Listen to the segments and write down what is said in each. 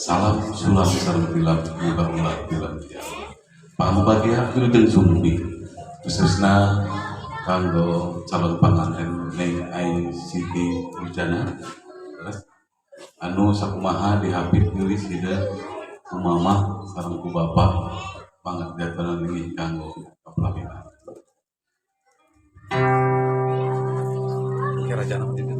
salam sulam sareng tilap ulah tilap ya. Pangbagia jeung sumbi khususna kanggo calon panganten Neng Ai Siti Nurjana anu sakumaha dihapit nulis dina ku mamah sareng ku bapak pangajaratan ini kanggo kapelawinan. Kerajaan apa itu?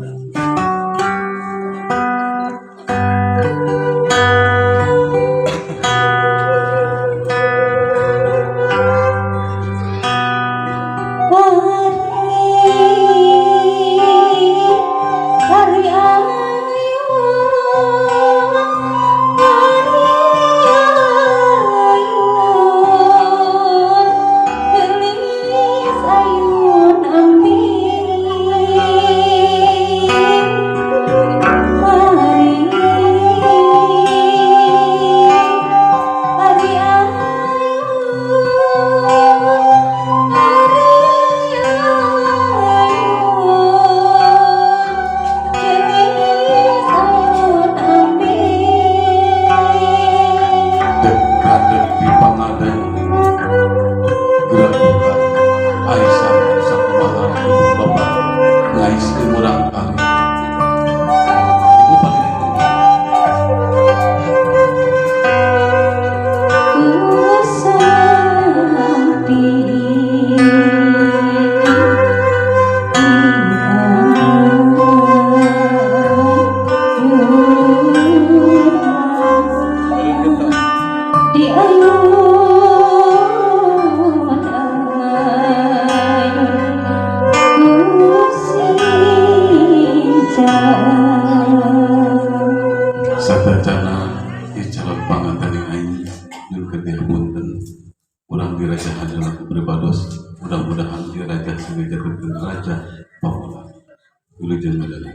Sadacana di calon panganten aing jeung kedih punten urang dirajahan dalam beribados mudah-mudahan diraja sebagai jatuh raja pamula wilujeng medali.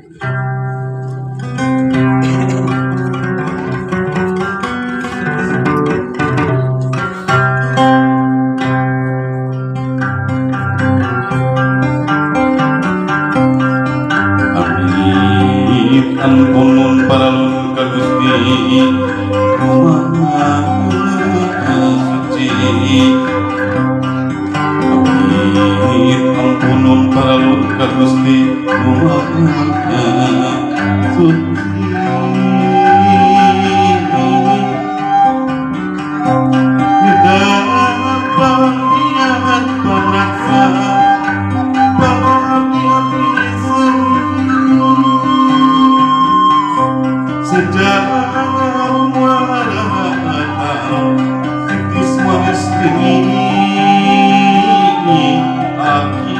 Amin ampunun para Gusti Maha Suci. Amin ampunun para luka Gusti Maha Suci. Dapat niat peraksa sejauh muara situs mesti aki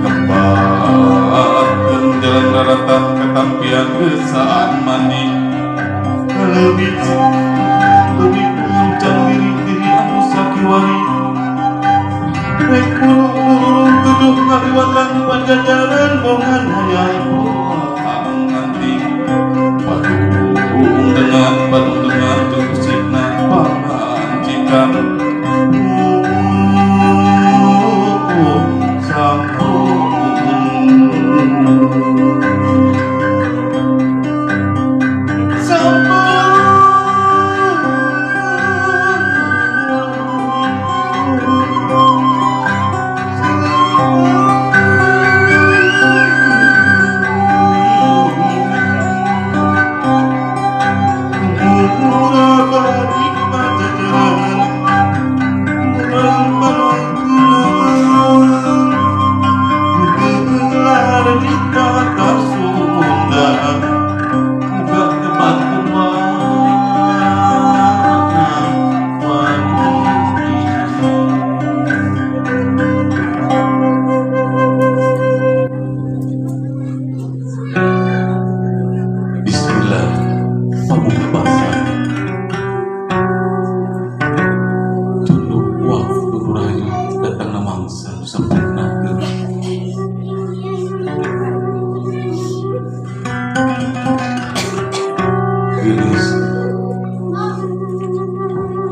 tempatkan jalan raratan ketampian kesaan mandi lebih puncang diri anu sakiwari rek urung duduk ngaliwatan pajajaran bongan hayang anting padung dengan tusikna pamancikan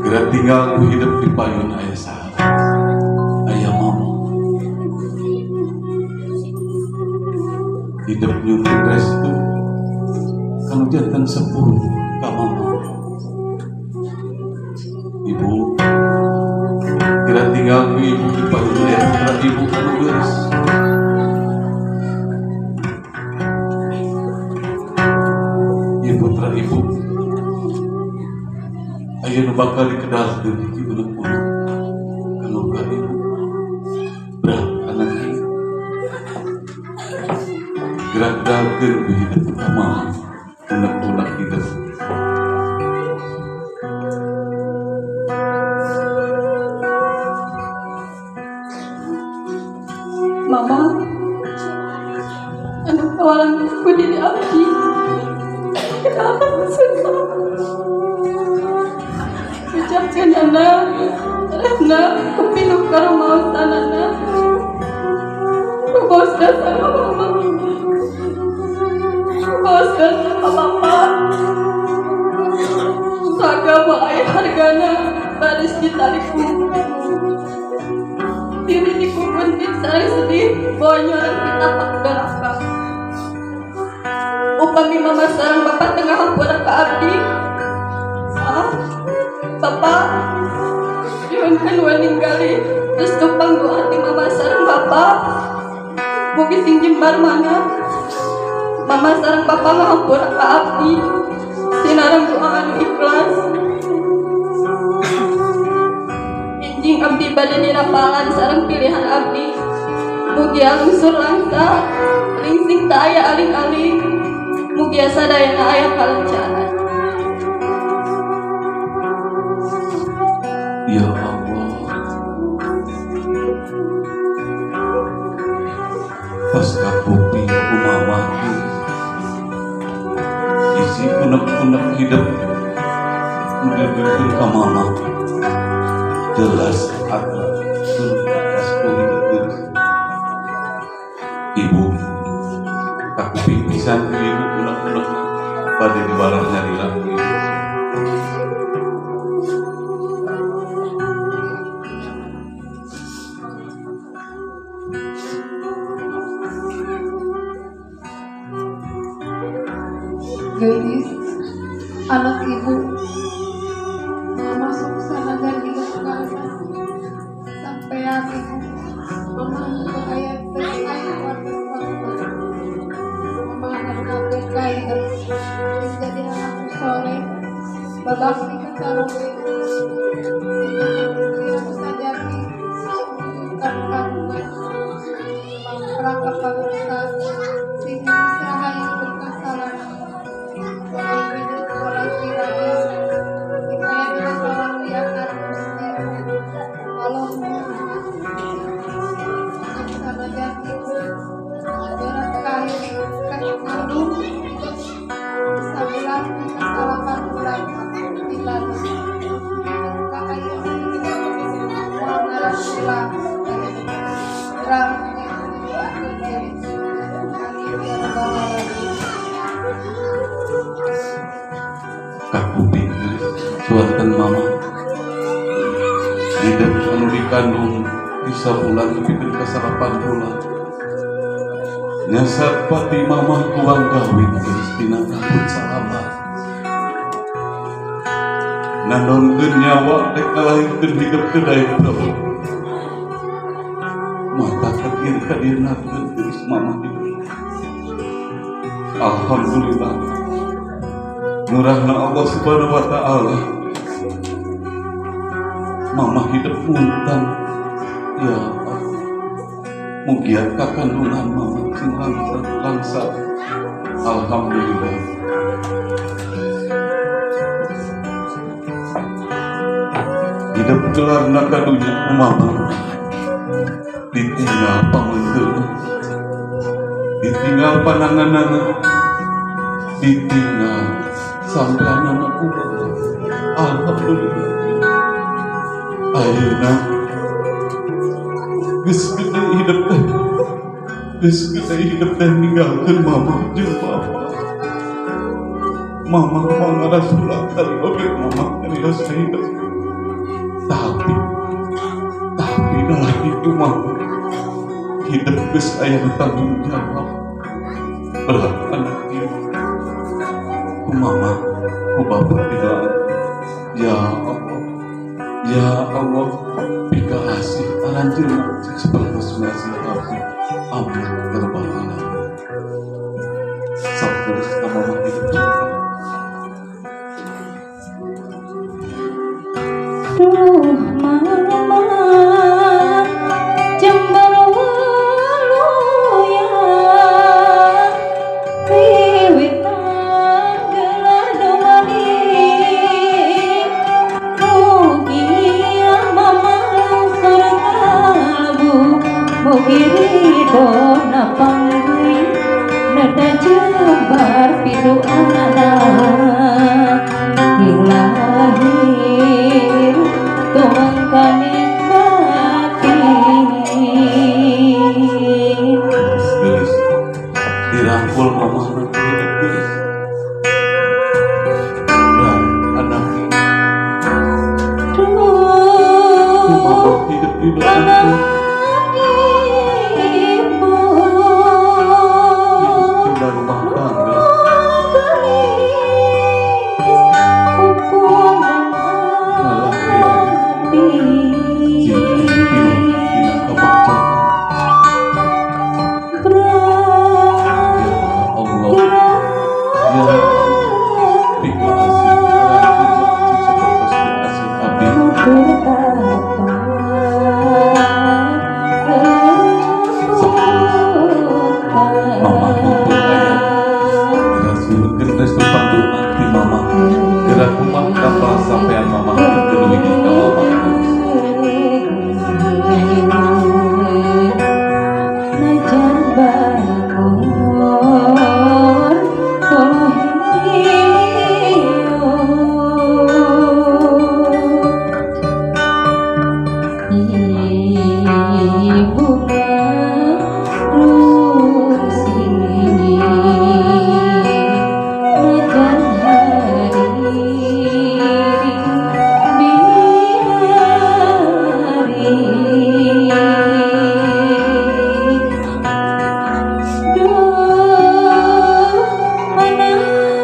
kira tinggal ku hidup di payun ayah saha ayah mama hidup nyuntik restu kalau jantan sepuluh kamu ibu kira tinggal ibu di payung ya putra ibu kan guys ya putra ibu ayo nu bakal dikedal dari ibu pun kalau gak ibu berat anak ibu gerak-gerak dari hidup utama unak-unak hidup Mama, anak tawaran aku diri abdi. Kenapa susah? Ucapkan anak, anak, kepinuk karo mau sanana. Bos dasar mama, bos dasar papa. Sagama ayah hargana, baris ditariku. Diri dikubun sarang sedih bonyoran kita pak neraka upami mama sarang bapak tengah hampura ke abdi bapak yunkan waninggali terus tupang doa hati mama sarang bapak mugi sing jembar mana mama sarang bapak ngahampura ke abdi sinarang doa anu ikhlas Jing abdi bade dirapalan sareng pilihan abdi mugi lungsur langsa ringsing tak aya aling-aling mugi sadayana aya kalencaran ya Allah pas kapupi umama isi unek-unek hidup mendengarkan mama jelas ada atas hidup ibu aku pisan ibu unek-unek pada di barang nyari lagi gadis anak ibu masuk sana dan hidup karena sampai hati mama kayak terkait warga mama akan terkait jadi anak sore babak kita taruh yang sadari kandungan perangkat bangsa sehingga Israel berkasaran hidup orang tiranya supaya dia seorang yang harus kalau sama jati berat kain kasih kandung sebulan kesalahan bulan bulan kayu uang arah pulang terang aku pikir suatan mama hidup anu dikandung bisa bulan pikir kesarapan bulan nyasar pati mama kurang gawin Kristina kabut salamat nandon nyawa dek kalahikeun hidup kedai Prabu mata kadir nakeun geus mama hidup alhamdulillah murahna Allah subhanahu wa ta'ala mama hidup muntang ya Allah mugia kakandungan mama sing langsa alhamdulillah hidup gelarna kadunya mama ditinggal pamanteuna ditinggal pananganana ditinggal sampai anak alhamdulillah ayeuna geus gede hidup teh geus gede hidup teh ninggalkeun mama jeung papa mama ngarasulak kali oge mama nyarios hidup tapi dalam itu mama hidup geus aya tanggung jawab berat anak ibu ku mama, ku bapak bilang, ya Allah, ya Allah, bika asih aranjuna seperti sunasi api, amin ya rabbal alamin. Sabtu sama mama hidup juga. Duh mama cemberut ya wiwitan gelar domani mugia mama surga labu mugi ridho napanggui nada jembar pidu anak lahir tumangkani mati Gelis, dirangkul mama hidup gelis. Dan anak ini, ku mama hidup di anak belakangku. ibu Pindah rumah tangga, ngalah dina kebangsaan. Ya Allah, ya bika asih aranjuna seperti asih abi. Mama kumpul ayah, gerak restu pandu anti mama, gerak rumah kapal sampean mama kedui kita mama. Najan bangun ibu rusi najan hari duh anak ibu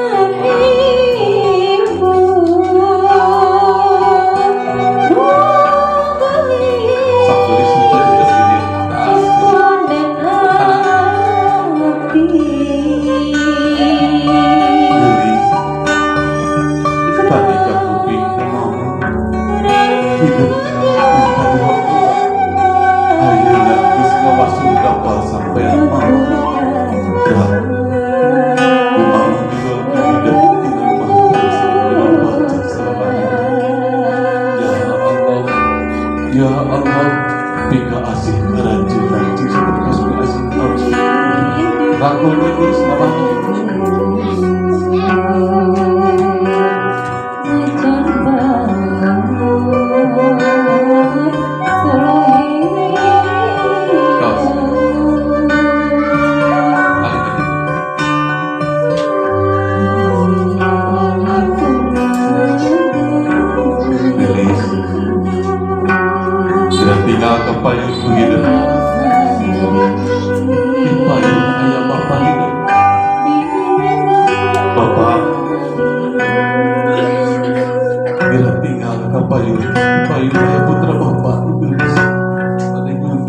Sabtu di situ hidup di dia gelis. Tadi kamu pindah mama hidup tadi waktu ayeuna geus ngawasun kapal sampean mama. Gerak mama juga hidup di rumah terus membaca selamanya. Ya Allah, bika asih aranjuna seperti asih abi. Rangkul gelis mama. Gelis, sudah tinggal kepayung hidup. Kepayung ayah bapak hidup. Bapak, bila tinggal kepayung ayah putra bapak gelis. Ada yang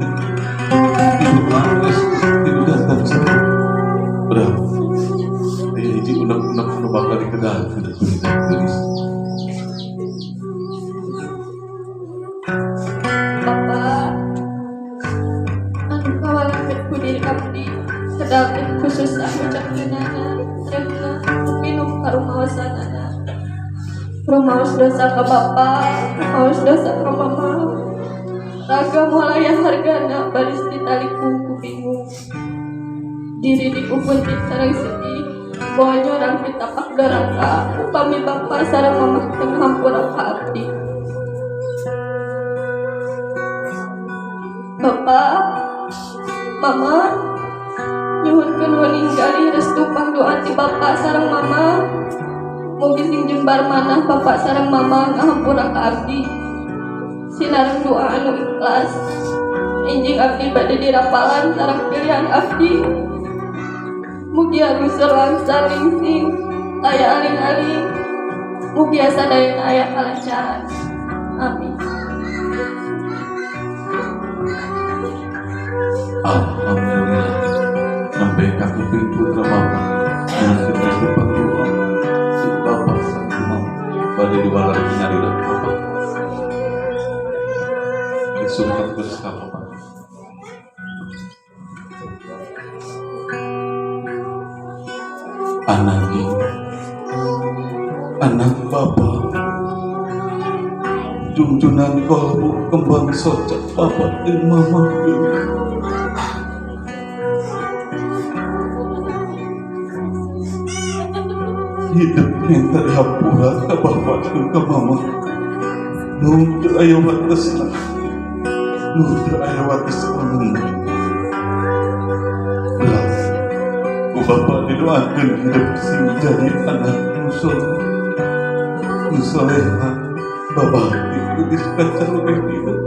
hidup nangis, hidup datang sembuh. Berat. Ini undang-undang bakal dikenal sudah gelis. Bapak, anu kawalan diri abdi sedapin khusus ucap dinana rehna minum karumawasanana rumaos dosa ka bapak rumaos dosa ka mama raga mulaya hargana baris ditaliku ku bingung diri dikupunti sareng sedih boyo orang pitapak doraka upami bapak sareng mama tengah hampura ka abdi. Bapak, mama, nyuhunkeun waningali restu pangdoa ti bapak sareng mama. Mugi sing jembar manah bapak sareng mama ngahampura ka abdi. Sinareng doa anu ikhlas. Injing abdi bade dirapalan sareng pilihan abdi. Mugi anu selang salingsing aya aling-aling mugi sadaya aya kalancaran. Amin. Alhamdulillah, sampai kaki putra Bapak yang kita sempat doa si Bapak sang imam pada diwalar nyari dan Bapak disungkat bersama Bapak. Anak ini, anak Bapak, junjunan kolbu kembang sojak Bapak dan Mama ini. Hidup yang terhapura ke Bapak dan ke Mama. Nunggu ayo wates lah, nunggu ayo wates angin. Belas, ku Bapak didoakan hidup sing jadi anak musoleha. Bapak itu disekacau hidup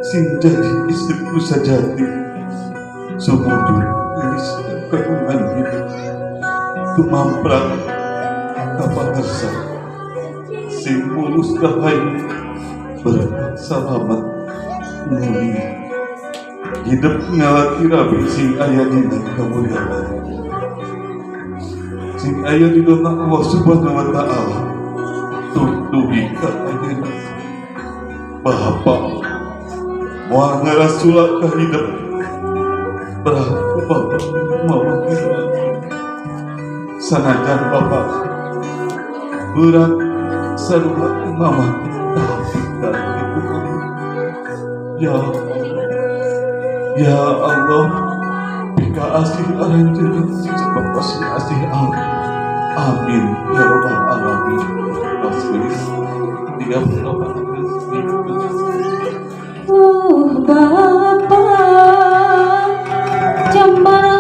sing jadi istriku sejati. Sumujud iris keungan hidup tumamprak kapangarsa sing mulus rahayu berkat selamat muli hidup ngalati rabi sing aya dina kemuliaan sing aya di dona Allah subhanahu wa ta'ala tutuhi ka ayeuna Bapak moal ngarasula ka hidup berapa Bapak mau hidup sanajan Bapak berat sarua Mama tapi dari Ibu ya Allah bika asih aranjeun sebab asih Allah amin ya rabbal alamin. Rasulullah 38 Bapak jambar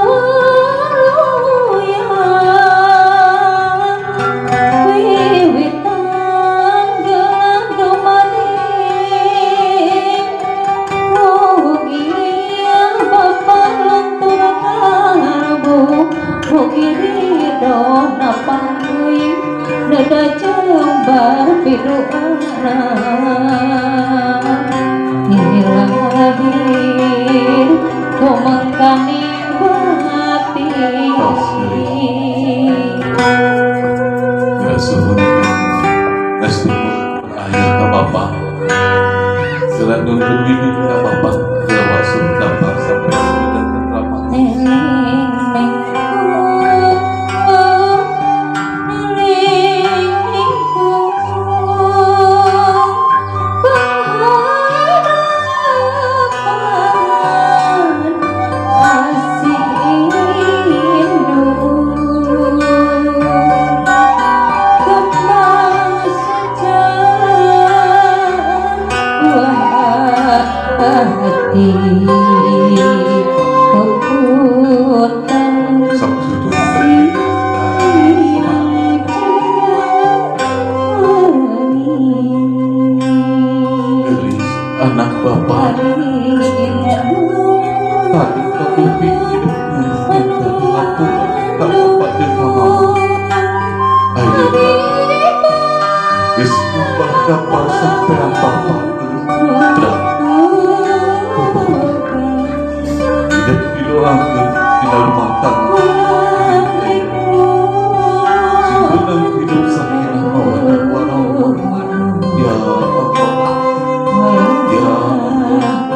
nada jambar pidoana hilang lahir komangkani bati Rasul Rasul ayah ke Bapak jalan nuntun ini ke Bapak jawasul dapat sampai dan ramah anak Bapak tadi ketupi hidupnya minta dilampung tak Bapak dan Mama ayeuna geus nyumbang kapal sampean Bapak hidup didoakeun dina rumah tangga simpenan hidup sakinah mawaddah warahmah ya Allah ya Allah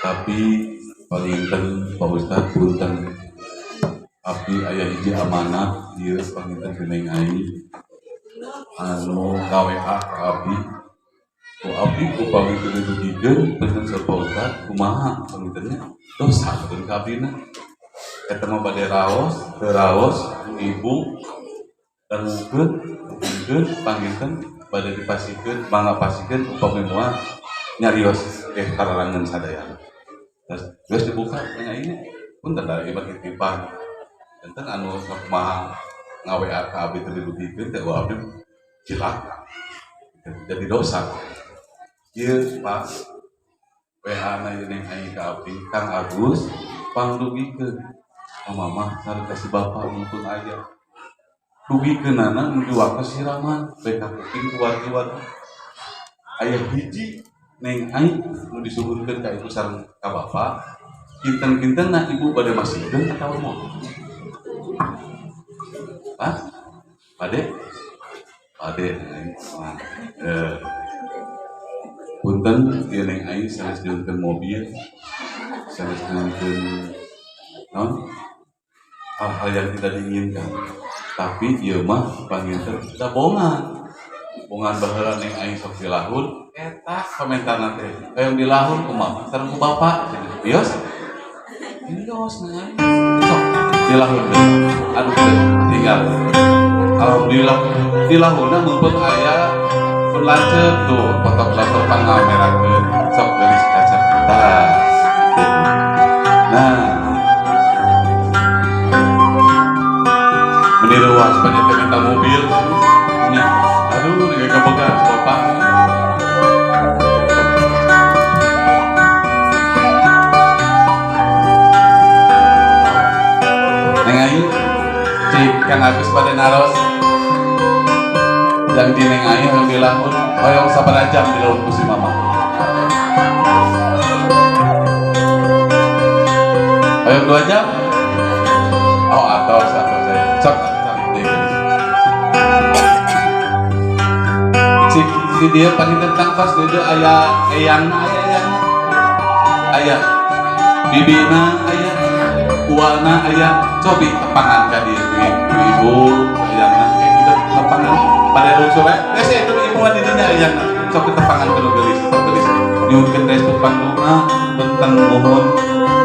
Tapi panginten Pak Ustad punten abdi aya hiji amanat ieu panginten geuning ai anu KWA ka abdi ku abdi upami teu didugikeun punten Pak Ustad kumaha pangintennya dosa keun ka abdina eta mah bade raos teu raos ibu dan mungkin panginten bade dipasikeun mangga pasikeun upami moal nyarios kararangan sadaya. Terus dibuka tanya ini punten da ieu titipan enten anu kumaha ngaWA ka abdi teu dibukikeun teh abdi cilaka jadi dosa ieu Pak WA na jeung aing ka abdi Kang Agus pangdugikeun mamah sareng kasih bapak mumpun aya dugikeunana nuju wakas siraman bae ka kuping kuat-kuat aya hiji neng aing nu disuguhkeun ka ibu sareng ka bapak kinten-kintenna ibu bade masihkeun atawa moal Hah? Pade punten ieu neng aing sanes nyuhunkeun mobil sanes nyuhunkeun non hal-hal yang tidak diinginkan tapi ieu mah panginten da bongan baheula neng aing sok dilahun eta komentarna teh hayang dilahun kumaha sareng ku bapak bios nah sok dilahun anu tinggal alhamdulillah dilahunna mumpun aya pun lanceuk tuh foto-foto pangamerakeun sok geulis kaca tah nah meniru was banyak minta mobil nya aduh gak kaboga bapak neng aing cik Kang Agus pada naros yang di neng aing yang dilahun hoyong sabaraha jam di laut kusi mama hoyong 2 jam oh atau saya sok si dia paling tentang pas dia ayah eyangna ayah bibina ayah uana ayah cobi tepangan ka dia ibu ayangna kayak gitu tepangan pada rusuh geus itu ibu mah didinya ayangna sok tepangan kudu geulis nyuhunkeun restu pangduna benteng mohon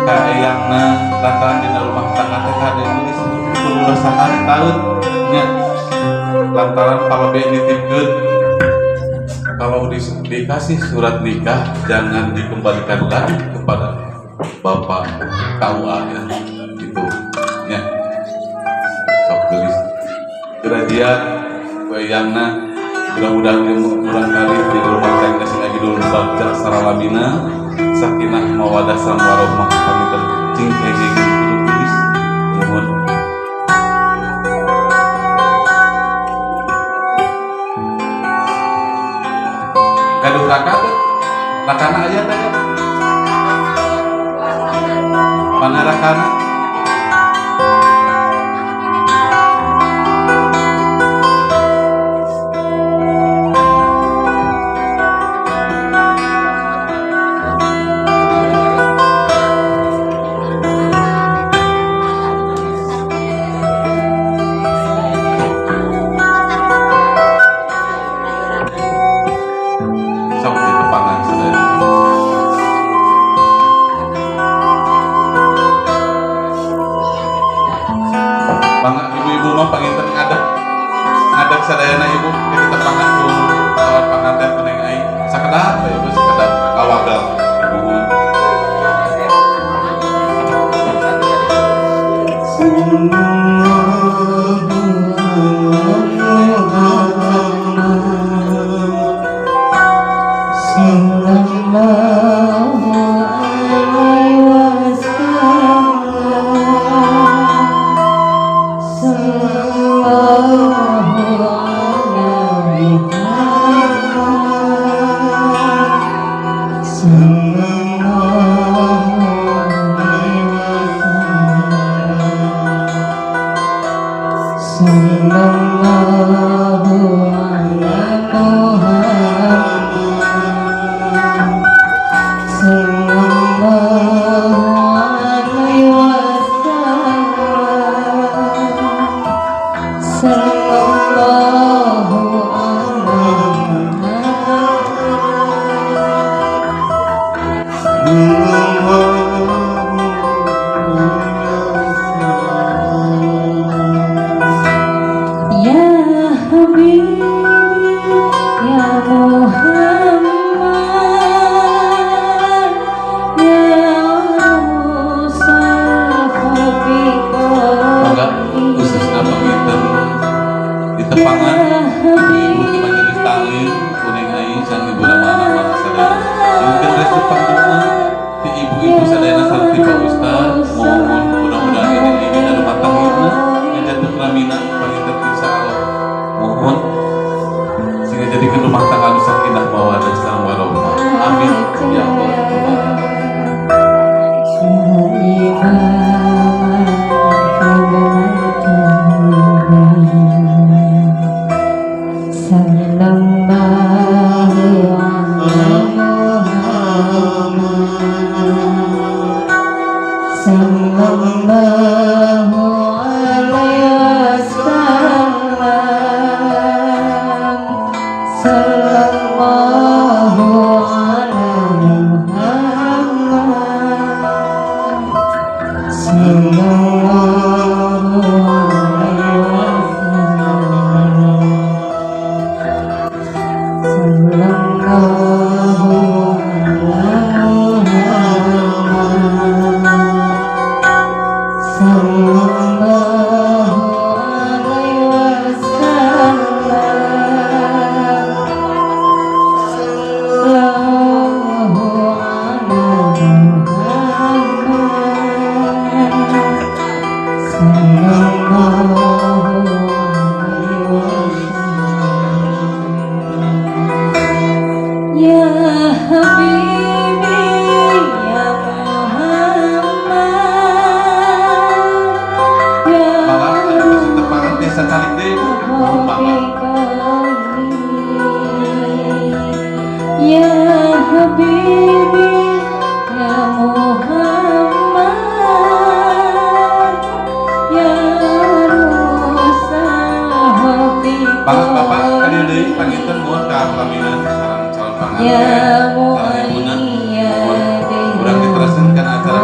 ka eyangna lantaran dina rumah tangga teh kade geulis kudu sahari taun nya lantaran palabe nitipkeun kalau dikasih surat nikah jangan dikembalikan lagi kepada bapak KUA ya gitu ya sok gelis kerajaan wayangna mudah-mudahan kali di rumah tangga sing lagi dulu bagja saralamina sakinah mawadah sareng warahmah pamit cing kenging kudu gelis mohon gaduh rakana aja teh mana rakana sadayana ibu kita pangan dulu awal panganten peneng aing sakedap ibu sakedap awagal Ya Habibi ya Muhammad ya Rasul Mangga khususna panginten di tepangan ibu di majelis taklim kuning ai can ibu mana sadaya mungkin restu panjenengan di ibu-ibu sadayana sarti Pak Ustaz mohon mudah-mudahan ini rumah tanggina ngajatuh kelaminan panginten insyaallah mohon sehingga jadikan rumah tangga nu sakinah mawaddah sareng warahmah amin ya Allah. Urang diterasenkan acara